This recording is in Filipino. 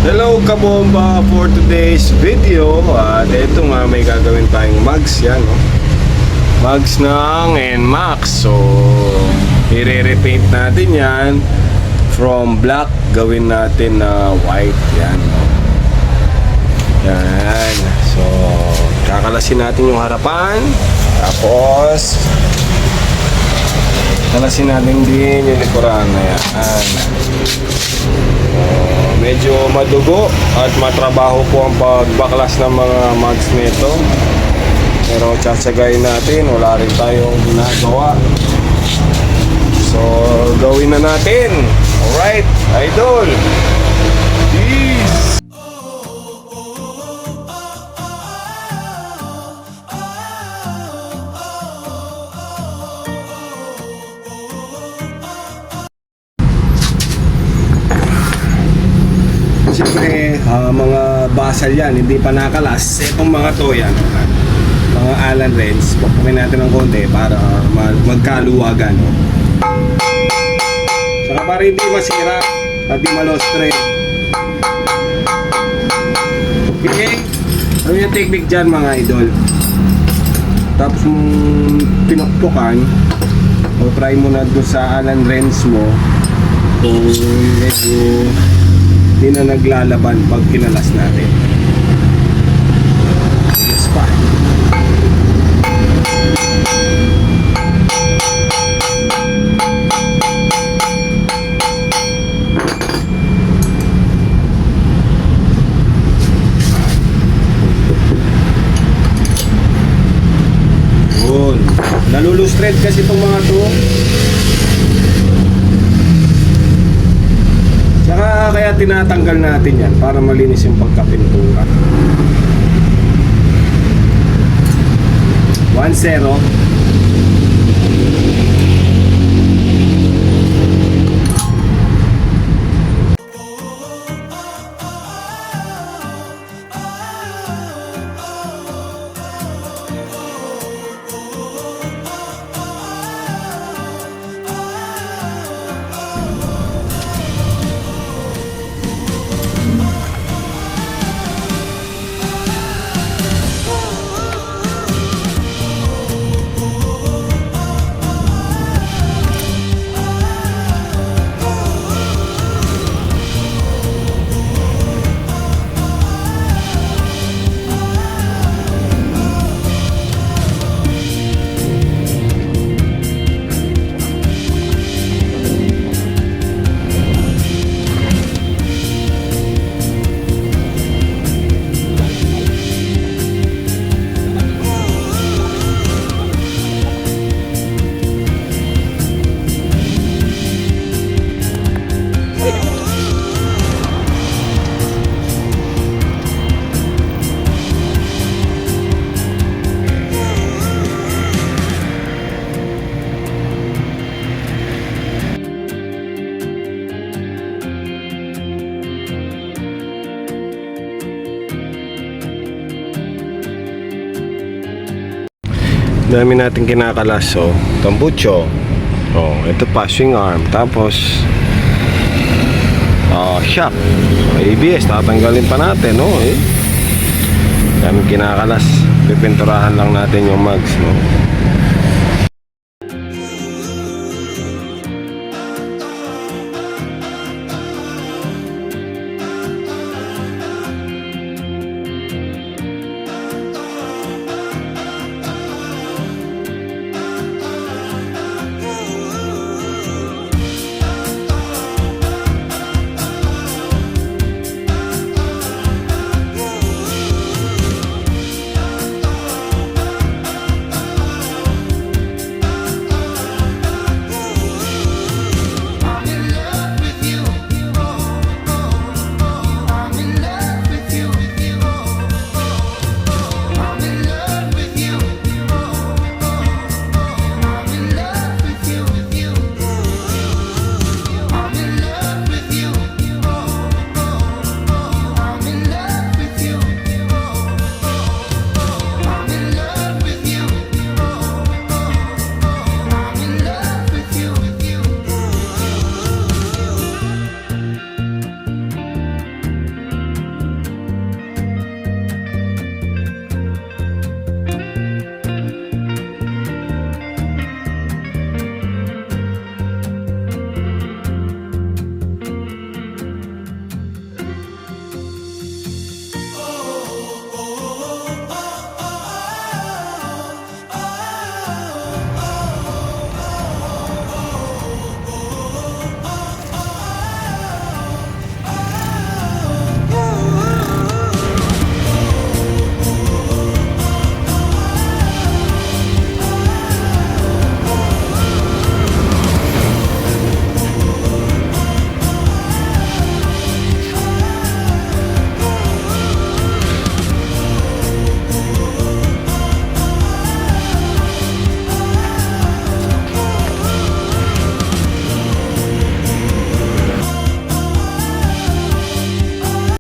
Hello kabomba, for today's video at ito nga may gagawin tayong mugs yan, no? Mugs ng NMAX. So i-repaint natin yan from black, gawin natin na white yan, no? Yan. So kakalasin natin yung harapan, tapos kalasin natin din yung likuran na yan. Medyo madugo at matrabaho po ang pagbaklas ng mga mugs nito, pero tsatsagayin natin, wala rin tayong ginagawa, so gawin na natin. Alright, idol, peace. Siyempre, mga basal yan, hindi pa nakalas. Itong mga to yan, mga Allen wrench, pupukin natin ng konti para magkaluwagan. Saka para hindi masira at hindi malostre. Okay? Ano yung technique dyan, mga idol? Tapos mong pinukpukan, o try mo na doon sa Allen wrench mo kung medyo hindi na naglalaban pag kinalas natin. Yes pa. Yun. Nalulustred kasi itong mga to. Kaya tinatanggal natin yan para malinis yung pagkapintura. 1-0. Dami natin kinakalas. So tambucho, ito pa swing arm, tapos shock, ABS tatanggalin pa natin, no? Dami kinakalas. Pipinturahan lang natin yung mugs, no?